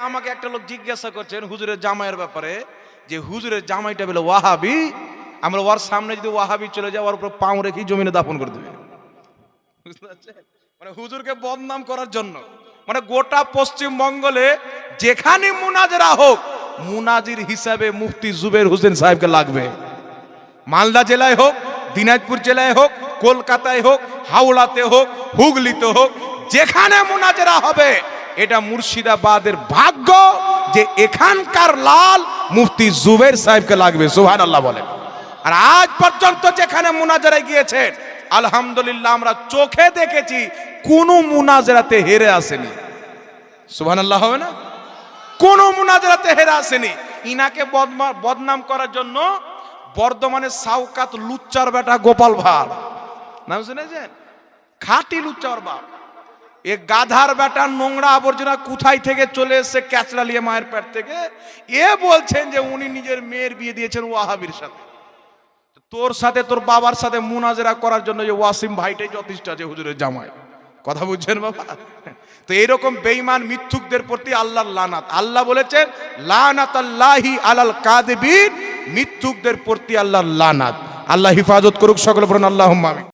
আমাকে একটা লোক জিজ্ঞাসা করছেন হুজুরের জামাইয়ের ব্যাপারে, যে হুজুরের জামাইটা বলে ওয়াহাবি, আমরা ওর সামনে যদি ওয়াহাবি চলে যায় ওর উপর পাও রেখে জমিনে দাফন করে দেবে। বুঝতে পারছেন? মানে হুজুরকে বদনাম করার জন্য, মানে গোটা পশ্চিমবঙ্গে যেখানে মুনাজেরা হোক, মুনাজির হিসাবে মুফতি জুবের হোসেন সাহেবকে লাগবে। মালদা জেলায় হোক, দিনাজপুর জেলায় হোক, কলকাতায় হোক, হাওড়াতে হোক, হুগলিতে হোক, যেখানে মুনাজেরা হবে, এটা মুর্শিদাবাদের ভাগ্য যে এখানকার লাল মুফতি জুবের সাহেবকে লাগবে। সুবহানাল্লাহ বলেন। আর আজ পর্যন্ত যেখানে মুনাজারায় গিয়েছেন, আলহামদুলিল্লাহ আমরা চোখে দেখেছি কোন মুনাজারাতে হেরে আসেনি। সুবহানাল্লাহ হবে না? কোন মুনাজারাতে হেরে আসেনি। ইনাকে বদনাম করার জন্য বর্ধমানের সাউকাত লুচ্চার বেটা গোপাল ভাঁড় নাম শুনেছেন? খাঁটি লুচ্চার বাপ। এ গাধার বেটা নোংরা আবর্জনা কোথায় থেকে চলে এসছে ক্যাচড়া নিয়ে মায়ের পেট থেকে। এ বলছেন যে উনি নিজের মেয়ের বিয়ে দিয়েছেন ওয়াহাবির সাথে। তোর সাথে তোর বাবার সাথে মুনাজেরা করার জন্য যে ওয়াসিম ভাইটাই যথেষ্ট আছে হুজুরের জামাই। কথা বুঝছেন বাবা? তো এইরকম বেঈমান মিথ্যুকদের প্রতি আল্লাহর লানাত। আল্লাহ বলেছেন লানাতাল্লাহি আলাল কাযিবিন, মিথ্যুকদের প্রতি আল্লাহর লানাত। আল্লাহ হিফাজত করুক সকলে, বলুন আল্লাহুম্মা আমিন।